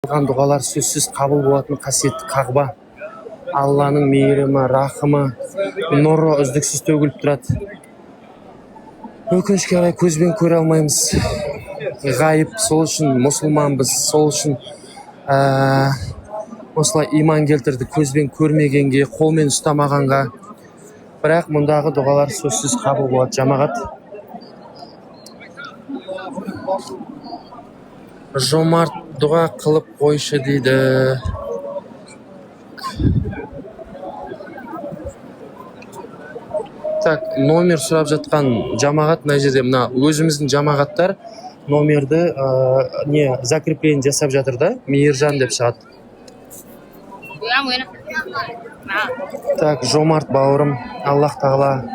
айтылған дұғалар сөзсіз қабыл болатын қасиетті қағба. Алланың мейірімі, рахымы, нұры үздіксіз төгіліп тұрады. Өкінішке қарай көзбен көре алмаймыз. Ғайып, сол үшін мұсылманбыз, сол үшін осылай иман келтірді, көзбен көрмегенге, қолмен ұстамағанға. Бірақ мұндағы дұғалар сөзсіз қабыл болады, жамағат. Жомарт дұға қылып қойшы дейді. Так, номер сұрап жатқан жамағат мына жерде, мына өзіміздің жамағаттар номерді закрепление жасап жатыр да, Мейіржан деп шығады. Так, жомарт бауырым, Аллах тағала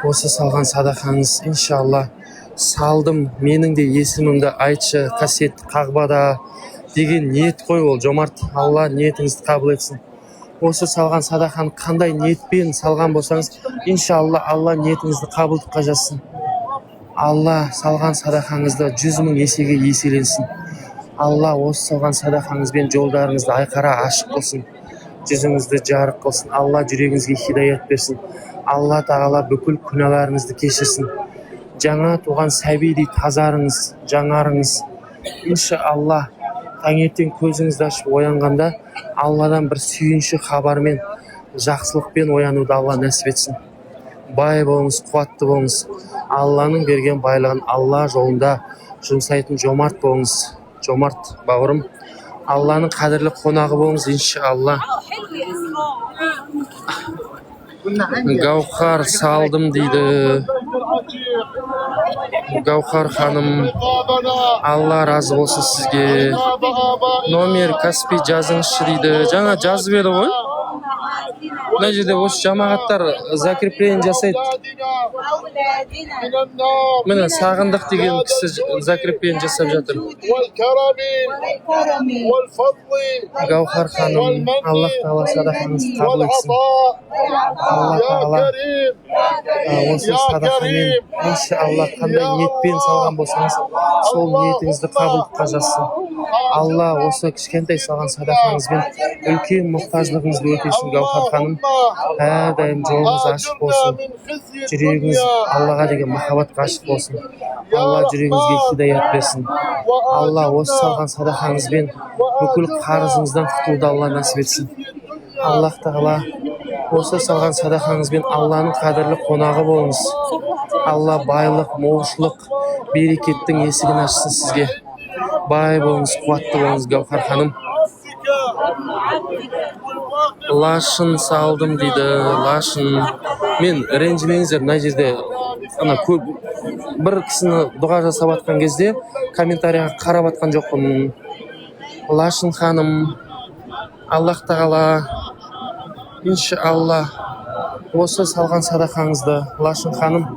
осы салған садақаңыз, иншалла, салдым, менің де есімімді айтшы қасиетті қағбада деген ниет қой ол, жомарт. Алла ниетіңізді қабыл етсін. Осы салған садақаны қандай ниетпен салған болсаңыз, иншалла Алла ниетіңізді қабылдыққа жазсын. Алла салған садақаңызды 100 000 есеге еселенсін. Алла осы салған садақаңызбен жолдарыңызды айқара ашық қылсын, жүзіңізді жарық қылсын. Алла жүрегіңізге хидаят берсін. Алла тағала бүкіл күнәларыңызды кешірсін. Жаңа туған сәбидей тазарыңыз, жаңарыңыз. Иншалла таңертең көзіңізді ашып оянғанда Алладан бір сүйінші хабармен, жақсылықпен оянуды Алла нәсіп етсін. Бай болыңыз, қуатты болыңыз. Алланың берген байлығын Алла жолында жұмсайтын жомарт болыңыз. Жомарт бауырым, Алланың қадірлі қонағы болыңыз, иншалла. Гаухар салдым дейді. Гаухар ханым, Алла разы болсын сізге. Номер Каспи жазыңызшы дейді. Жаңа жазып еді ғой. Мына жерде осы жамағаттар закрепление жасайды. Міне сағындық деген кісі закрепление жасап жатыр. Гаухар ханым, Аллах тағала садақаңызды қабыл етсін. Алла тағала осы садақамен, иншалла, қандай ниетпен салған болсаңыз, сол ниетіңізді қабылдыққа жазсын. Алла осы кішкентай салған садақаңызбен үлкен мұқтажлығыңызды өтесін, Гаухар ханым. Әрдайым жолыңыз ашық болсын. Жүрегіңіз Аллаға деген махаббатқа ашық болсын. Алла жүрегіңізге хидаят берсін. Алла осы салған садақаңызбен бүкіл қарызыңыздан құтылуды Алла нәсіп етсін. Аллах тағала осы салған садақаңызбен Алланың қадірлі қонағы болыңыз. Алла байлық, молшылық, берекеттің есігін ашсын сізге. Бай болыңыз, қуатты болыңыз, Гаухар ханым. Лашын салдым дейді, лашын. Мен ренжімеңіздер, мына жерде бір кісіні дұға жасап атқан кезде комментарияға қарап атқан жоқпын. Лашын ханым, Аллах тағала иншалла осы салған садақаңызды, Лашын ханым,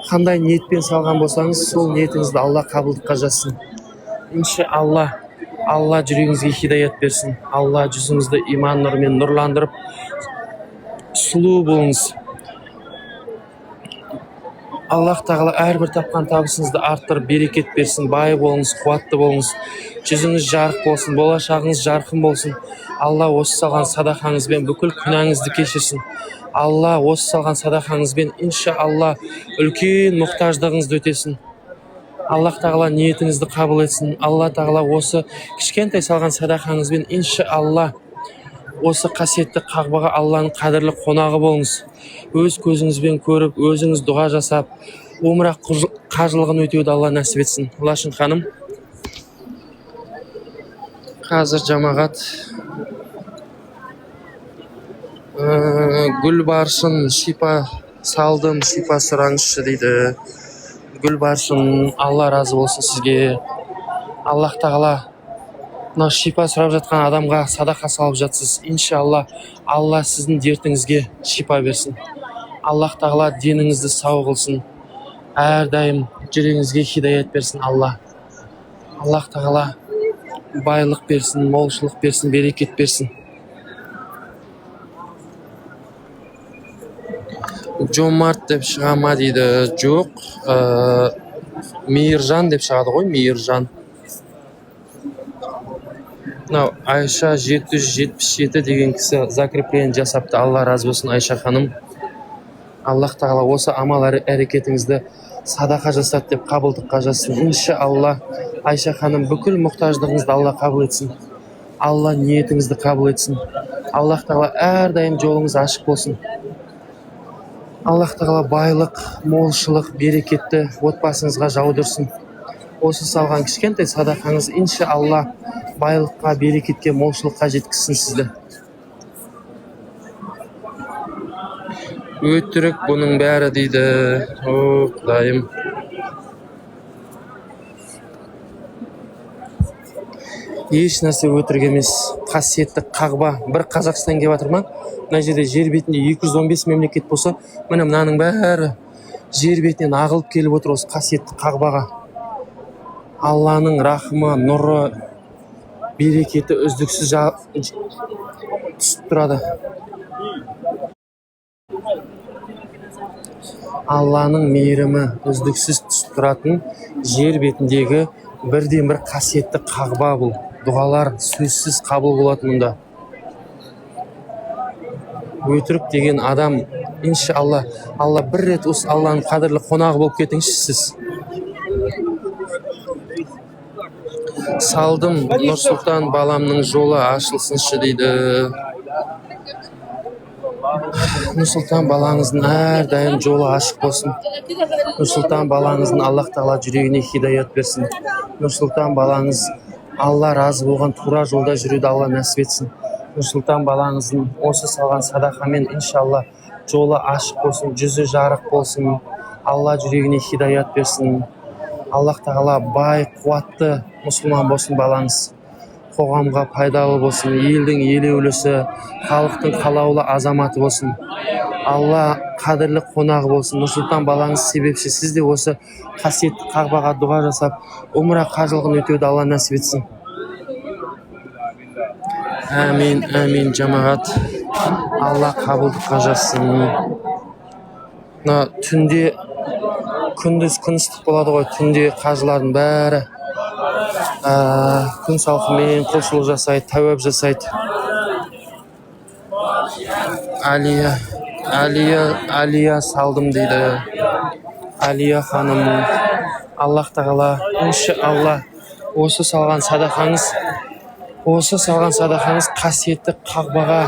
қандай ниетпен салған болсаңыз, сол ниетіңізді Алла қабылдыққа жазсын. Иншалла Алла жүрегіңізге хидаят берсін. Алла жүзіңізді иман нұрымен нұрландырып, сұлу болыңыз. Аллах тағала әрбір тапқан табысыңызды арттырып, берекет берсін. Бай болыңыз, қуатты болыңыз. Жүзіңіз жарық болсын, болашағыңыз жарқын болсын. Алла осы салған садақаңызбен бүкіл күнәңізді кешірсін. Алла осы салған садақаңызбен иншалла үлкен мұқтаждығыңызды өтесін. Аллах тағала ниетіңізді қабыл етсін. Алла тағала осы кішкентай салған садақаңызбен иншалла осы қасиетті қағбаға Алланың қадірлі қонағы болыңыз. Өз көзіңізбен көріп, өзіңіз дұға жасап, умра қажылығын өтеуді Алла нәсіп етсін. Лашын ханым, қазір жамағат гүл баршын шипа салдым, шипа сұраңызшы дейді. Гүл баршын, Алла разы болсын сізге. Аллах тағала мына шипа сұрап жатқан адамға садақа салып жатсыз. Иншалла Алла сіздің дертіңізге шипа берсін. Аллах тағала деніңізді сау қылсын. Әрдайым жүрегіңізге хидаят берсін Алла. Аллах тағала байлық берсін, молшылық берсін, берекет берсін. Жомарт деп шыға ма дейді. Жоқ, Мейіржан деп шығады ғой, Мейіржан. Мынау Айша 777 деген кісі закрепление жасапты. Алла разы болсын, Айша ханым. Аллах тағала осы амал әрекетіңізді садақа жасады деп қабылдыққа жазсын. Иншалла, Айша ханым, бүкіл мұқтаждығыңызды Алла қабыл етсін. Алла ниетіңізді қабыл етсін. Аллах тағала әрдайым жолыңыз ашық болсын. Аллах тағала байлық, молшылық, берекетті отбасыңызға жаудырсын. Осы салған кішкентай садақаңыз иншалла байлыққа, берекетке, молшылыққа жеткізсін сізді. Өтірік бұның бәрі дейді. О, Құдайым. Еш нәрсе өтірік емес. Қасиетті Қағба. Бір Қазақстан келіп жатыр ма? Мына жерде жер бетінде 215 мемлекет болса, міне мынаның бәрі жер бетінен ағылып келіп отыр осы қасиетті Қағбаға. Алланың рахымы, нұры, берекеті үздіксіз түсіп тұрады. Алланың мейірімі үздіксіз түсіп тұратын жер бетіндегі бірден бір қасиетті Қағба бұл. Дұғалар сөзсіз қабыл болады мұнда. Өтірік деген адам, иншалла, Алла бір рет осы Алланың қадірлі қонағы болып кетіңізші сіз. Салдым, Нұрсұлтан баламның жолы ашылсыншы дейді. Нұрсұлтан балаңыздың әрдайым жолы ашық болсын. Нұрсұлтан балаңыздың Аллах тағала жүрегіне хидаят берсін. Нұрсұлтан балаңыз Алла разы болған тура жолда жүруді Алла нәсіп етсін. Нұрсұлтан балаңыздың осы салған садақамен иншалла жолы ашық болсын, жүзі жарық болсын. Алла жүрегіне хидаят берсін. Аллах тағала бай, қуатты мұсылман болсын балаңыз. Қоғамға пайдалы болсын, елдің елеулісі, халықтың қалаулы азаматы болсын. Алла қадірлі қонағы болсын. Нұрсұлтан балаңыз себепші, сіз де осы қасиетті Қағбаға дұға жасап, умра қажылығын өтеуді Алла нәсіп етсін. Әмин, әмин жамағат. Алла қабылдыққа жазсын. Түнде күндіз күн ыстық болады ғой, түнде қажылардың бәрі күн салқынмен құлшылық жасайды, тәуәп жасайды. Алия салдым дейді. Алия ханым, Аллах тағала иншалла осы салған садақаңыз қасиетті Қағбаға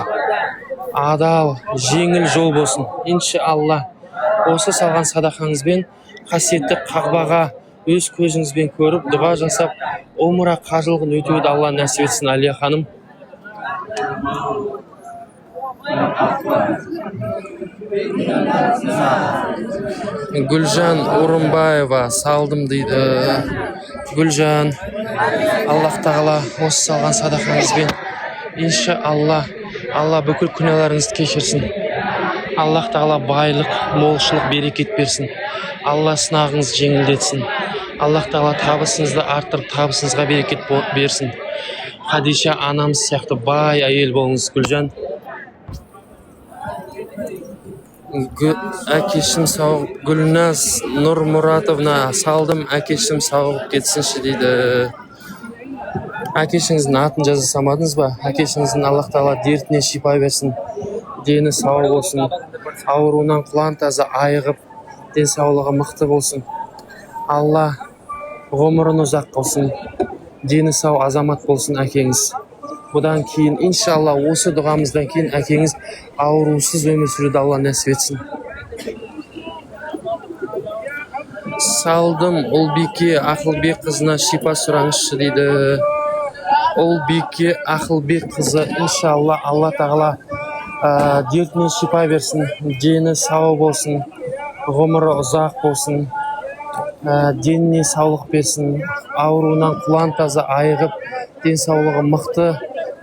адал, жеңіл жол болсын. Иншалла осы салған садақаңызбен қасиетті Қағбаға өз көзіңізбен көріп, дұға жасап, умра қажылығын өтеуді Алла нәсіп етсін, Алия ханым. Гүлжан Орынбаева салдым дейді. Гүлжан, Аллах тағала осы салған садақаңызбен иншалла Алла бүкіл күнәларыңызды кешірсін. Аллах тағала байлық, молшылық, берекет берсін. Алла сынағыңызды жеңілдетсін. Аллах тағала табысыңызды арттырып, табысыңызға берекет берсін. Хадиша анамыз сияқты бай әйел болыңыз, Гүлжан. Әкешім сауығып, Гүлназ Нұрмұратовна салдым, әкешім сауығып кетсінші дейді. Әкешіңіздің атын жазасамадыңыз ба? Әкешіңіздің Аллах тағала дертіне шипа берсін. Дені сау болсын. Ауруынан құлан таза айығып, денсаулығы мықты болсын. Алла ғұмырын ұзақ қылсын. Дені сау азамат болсын әкеңіз. Бұдан кейін иншалла осы дұғамыздан кейін әкеңіз аурусыз өмір сүруді Алла нәсіп етсін. Салдым, Ұлбике Ақылбек қызына шипа сұраңызшы дейді. Ұлбике Ақылбек қызы иншалла Алла тағала дертіне шипа берсін, дені сау болсын, ғұмыры ұзақ болсын, деніне саулық берсін, ауруынан құлан таза айығып, денсаулығы мықты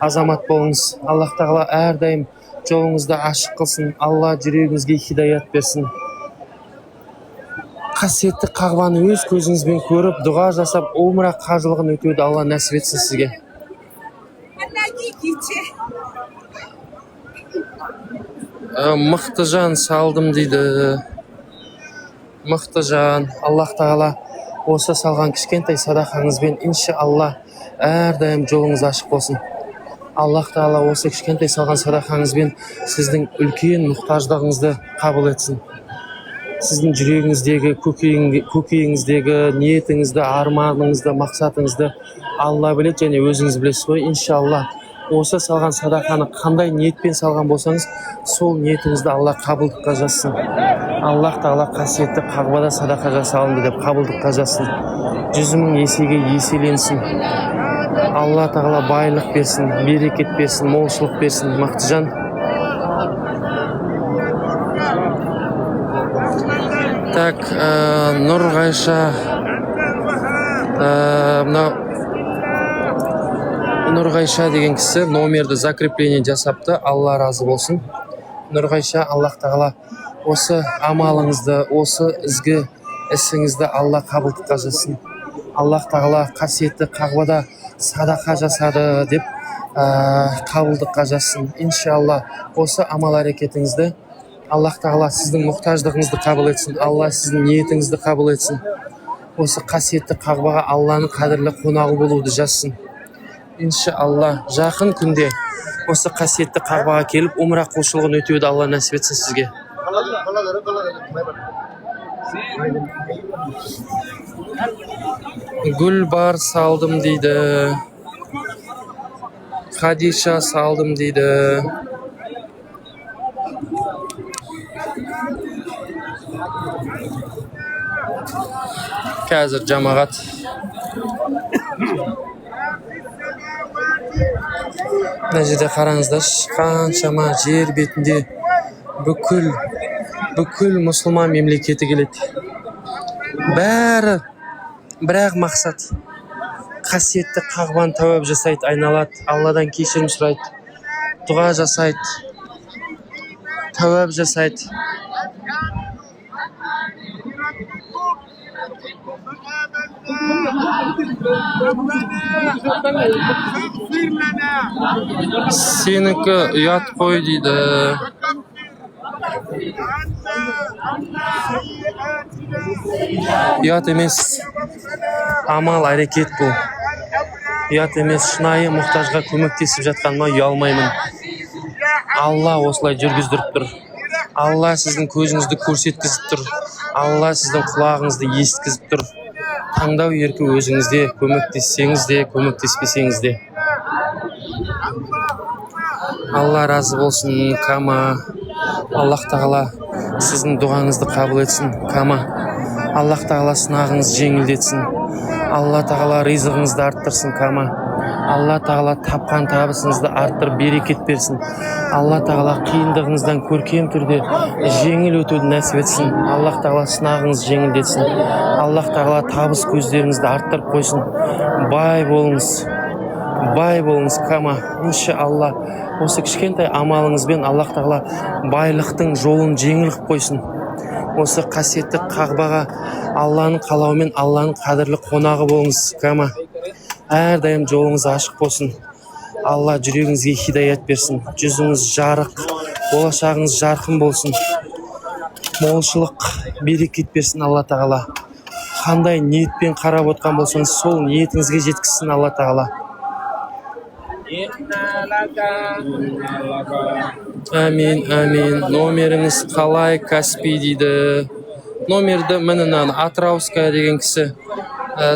азамат болыңыз. Аллах тағала әрдайым жолыңызды ашық қылсын. Алла жүрегіңізге хидаят берсін. Қасиетті Қағбаны өз көзіңізбен көріп, дұға жасап, умра қажылығын өтеуді Алла нәсіп етсін сізге. Мықтыжан салдым дейді. Мықтыжан, Аллах тағала осы салған кішкентай садақаңызбен иншалла әрдайым жолыңыз ашық болсын. Аллах тағала осы кішкентай салған садақаңызбен сіздің үлкен мұқтаждығыңызды қабыл етсін. Сіздің жүрегіңіздегі, көкейіңіздегі ниетіңізді, арманыңызды, мақсатыңызды Алла біледі және өзіңіз білесіз ғой. Иншалла, осы салған садақаны қандай ниетпен салған болсаңыз, сол ниетіңізді Алла қабылдыққа жазсын. Аллах тағала қасиетті Қағбада садақа жасалынды деп қабылдыққа жазсын. 100 мың есеге еселенсін. Алла тағала байлық берсін, берекет берсін, молшылық берсін. Мақтыжан. Так, Нұрғайша, Нұрғайша деген кісі номерді закрепление жасапты. Алла разы болсын. Нұрғайша, Аллах тағала осы амалыңызды, осы ізгі ісіңізді Алла қабылдыққа жассын. Аллах тағала қасиетті Қағбада садақа жасады деп қабылдыққа жассын. Иншалла, осы амал әрекетіңізді Аллах тағала сіздің мұқтаждығыңызды қабыл етсін. Алла сіздің ниетіңізді қабыл етсін. Осы қасиетті Қағбаға Алланың қадірлі қонағы болуды жазсын. Иншалла, жақын күнде осы қасиетті Қағбаға келіп умра құлшылығын өтеуді Алла нәсіп етсін сізге. Гүл бар салдым дейді. Хадиша салдым дейді. Қазір жамағат мына жерде қараңыздаршы, қаншама жер бетінде бүкіл мұсылман мемлекеті келеді. Бәрі бірақ мақсат қасиетті Қағбаны тәуап жасайды, айналады, Алладан кешірім сұрайды, дұға жасайды, тәуап жасайды. Сенікі ұят қой дейді. Ұят емес, амал әрекет бұл. Ұят емес, шынайы мұқтажға көмектесіп жатқаныма ұялмаймын. Алла осылай жүргіздіріп тұр. Алла сіздің көзіңізді көрсеткізіп тұр. Алла сіздің құлағыңызды естігізіп тұр. Таңдау еркі өзіңізде, көмектессеңіз де, көмектеспесеңіз де. Алла разы болсын, Кама. Аллах тағала сіздің дұғаңызды қабыл етсін, Кама. Аллах тағала сынағыңыз жеңілдетсін. Алла тағала ризығыңызды арттырсын, Кама. Алла тағала тапқан табысыңызды арттырып берекет берсін. Алла тағала қиындығыңыздан көркем түрде жеңіл өтуді нәсіп етсін. Аллах тағала сынағыңыз жеңілдетсін. Аллах тағала табыс көздеріңізді арттырып қойсын. Бай болыңыз, Кама. Иншалла, осы кішкентай амалыңызбен Аллах тағала байлықтың жолын жеңіл қылып қойсын. Осы қасиетті Қағбаға Алланың қалауымен Алланың қадірлі қонағы болыңыз, Кама. Әрдайым жолыңыз ашық болсын. Алла жүрегіңізге хидаят берсін. Жүзіңіз жарық, болашағыңыз жарқын болсын. Молшылық, берекет берсін Алла тағала. Қандай ниетпен қарап отқан болсаңыз, сол ниетіңізге жеткізсін Алла тағала. Амин. Номеріңіз қалай? Каспий дейді. Номерді мінінен Атырауская деген кісі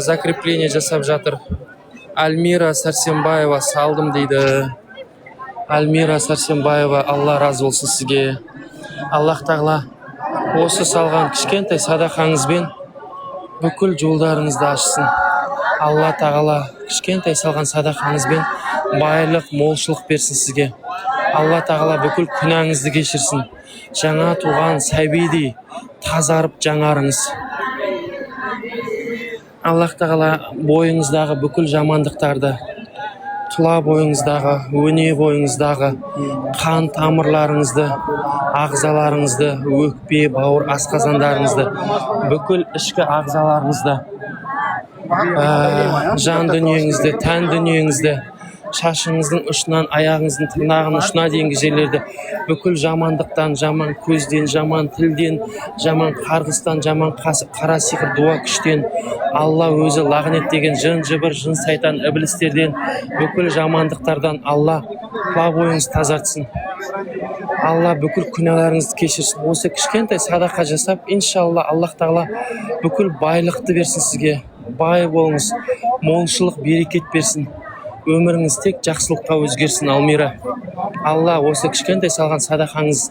закрепление жасап жатыр. Альмира Сәрсенбаева салдым дейді. Альмира Сәрсенбаева, Алла разы болсын сізге. Аллах тағала осы салған кішкентай садақаңызбен бүкіл жолдарыңызды ашсын. Алла тағала кішкентай салған садақаңызбен байлық, молшылық берсін сізге. Алла тағала бүкіл күнәңізді кешірсін. Жаңа туған сәбидей тазарып жаңарыңыз. Аллах тағала бойыңыздағы бүкіл жамандықтарды, тұла бойыңыздағы, өне бойыңыздағы қан тамырларыңызды, ағзаларыңызды, өкпе, бауыр, асқазандарыңызды, бүкіл ішкі ағзаларыңызды, жан дүниеңізді, тән дүниеңізді шашыңыздың ұшынан аяғыңыздың тырнағының ұшына дейінгі жерлерді бүкіл жамандықтан, жаман көзден, жаман тілден, жаман қарғыстан, жаман қара сиқыр дуа күштен Алла өзі лағнеттеген жын жыбыр, жын сайтан, іблістерден, бүкіл жамандықтардан Алла тұла бойыңызды тазартсын. Алла бүкіл күнәларыңызды кешірсін. Осы кішкентай садақа жасап, иншалла Аллах тағала бүкіл байлықты берсін сізге. Бай болыңыз, молшылық, берекет берсін. Өміріңіз тек жақсылыққа өзгерсін, Алмира. Алла осы кішкентай салған садақаңыз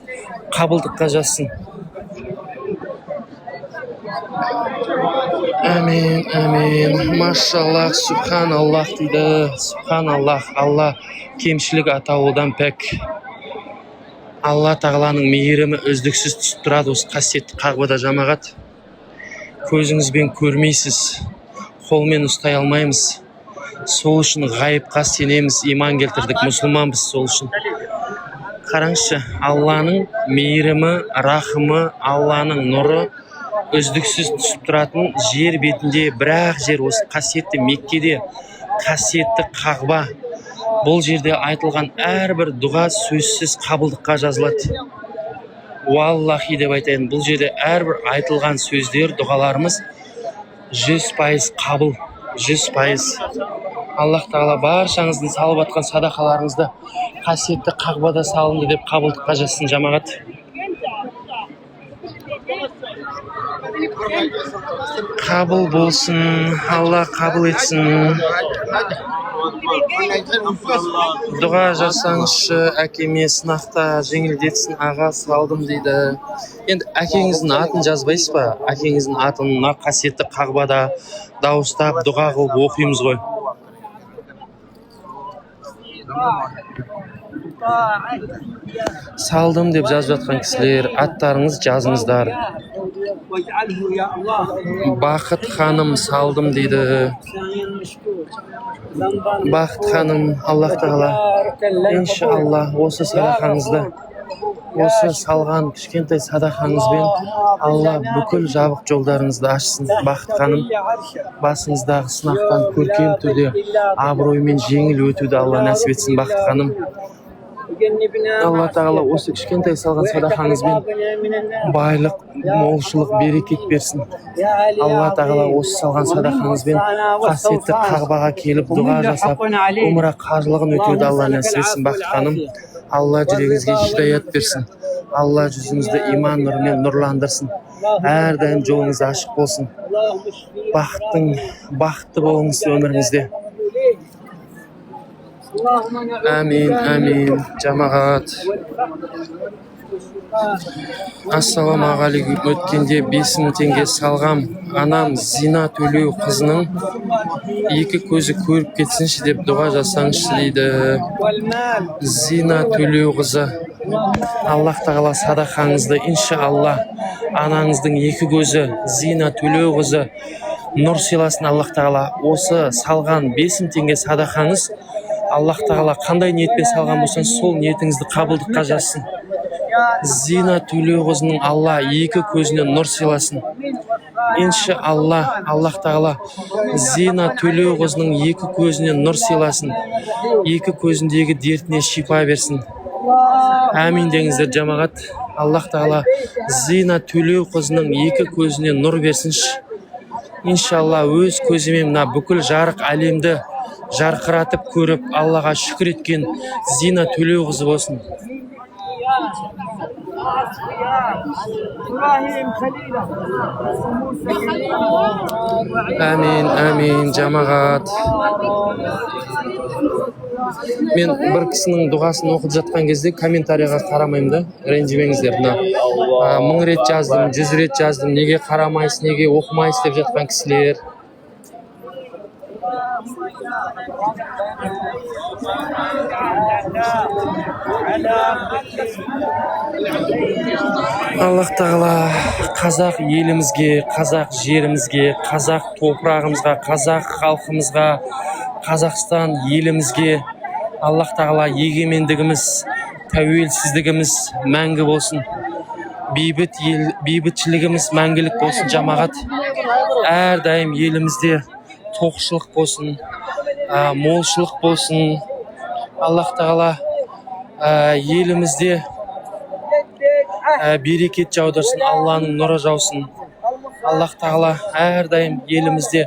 қабылдыққа жазсын. Әмин, әмин. Машаллах, субханаллах дейді. Субханаллах. Алла кемшілік атаулыдан пәк. Алла тағаланың мейірімі үздіксіз түсіп тұрады осы қасиетті қағбада жамағат. Көзіңізбен көрмейсіз, қолмен ұстай алмаймыз. Сол үшін ғайыпқа сенеміз, иман келтірдік, мұсылманбыз сол үшін. Қараңызшы, Алланың мейірімі, рахымы, Алланың нұры үздіксіз түсіп тұратын жер бетінде бір-ақ жер осы қасиетті Меккеде, қасиетті Қағба. Бұл жерде айтылған әрбір дұға сөзсіз қабылдыққа жазылады. Уаллахи деп айтайын, бұл жерде әрбір айтылған сөздер, дұғаларымыз 100% қабыл, 100%. Аллах тағала баршаңыздың салып атқан садақаларыңызды қасиетті Қағбада салынды деп қабылдыққа жазсын, жамағат. Қабыл болсын, Алла қабыл етсін. Дұға жасаңызшы, әкеме сынақта жеңілдетсін, аға салдым дейді. Енді әкеңіздің атын жазбайсыз ба? Әкеңіздің атын қасиетті Қағбада дауыстап дұға қылып оқимыз ғой. Салдым деп жазып жатқан кісілер, аттарыңыз жазыңыздар. Бақыт ханым салдым дейді. Бақыт ханым, Аллах тағала иншалла осы садақаңызды, осы салған кішкентай садақаңызбен Алла бүкіл жабық жолдарыңызды ашсын. Бақыт ханым, басыңыздағы сынақтан көркем түрде абыроймен жеңіл өтуді Алла нәсіп етсін. Бақыт ханым, Алла тағала осы кішкентай салған садақаңызбен байлық, молшылық, берекет берсін. Алла тағала осы салған садақаңызбен қасиетті Қағбаға келіп дұға жасап, умра қажылығын өтуді Алла нәсіп етсін. Бақыт ханым, Алла жүрегіңізге хидаят берсін. Алла жүзіңізді иман нұрымен нұрландырсын. Әрдайым жолыңыз ашық болсын. Бақытты болыңыз өміріңізде. Әмин, әмин, жамағат. Ассалаумағалейкум. Өткенде 5000 теңге салғам. Анам Зина Төлеу қызының екі көзі көріп кетсінші деп дұға жасаңызшы дейді. Зина Төлеу қызы, Аллах тағала садақаңызды иншалла анаңыздың екі көзі Зина Төлеу қызы нұр сыйласын. Аллах тағала осы салған 5000 теңге садақаңыз Аллах тағала қандай ниетпен салған болсаңыз сол ниетіңізді қабылдыққа жазсын. Зина Төлеу қызының Алла екі көзіне нұр сыйласын. Иншалла, Аллах тағала Зина Төлеу қызының екі көзіне нұр сыйласын. Екі көзіндегі дертіне шипа берсін. Әмин деңіздер жамағат. Аллах тағала Зина Төлеу қызының екі көзіне нұр берсінші. Иншалла өз көзімен мына бүкіл жарық әлемді жарқыратып көріп, Аллаға шүкір еткен Зина Төлеу қызы болсын. Әмин, әмин, жамағат. Мен бір кісінің дұғасын оқып жатқан кезде комментарияға қарамаймын да, ренжімеңіздер. 1000 рет жаздым, 100 рет жаздым, неге қарамайсыз, неге оқымайсыз деп жатқан кісілер. Аллах тағала қазақ елімізге, қазақ жерімізге, қазақ топырағымызға, қазақ халқымызға, Қазақстан елімізге Аллах тағала егемендігіміз, тәуелсіздігіміз мәңгі болсын. Бейбітшілігіміз мәңгілік болсын жамағат. Әрдайым елімізде тоқшылық болсын, молшылық болсын, Аллах тағала елімізде берекет жаудырсын, Алланың нұры жаусын. Аллах тағала әрдайым елімізде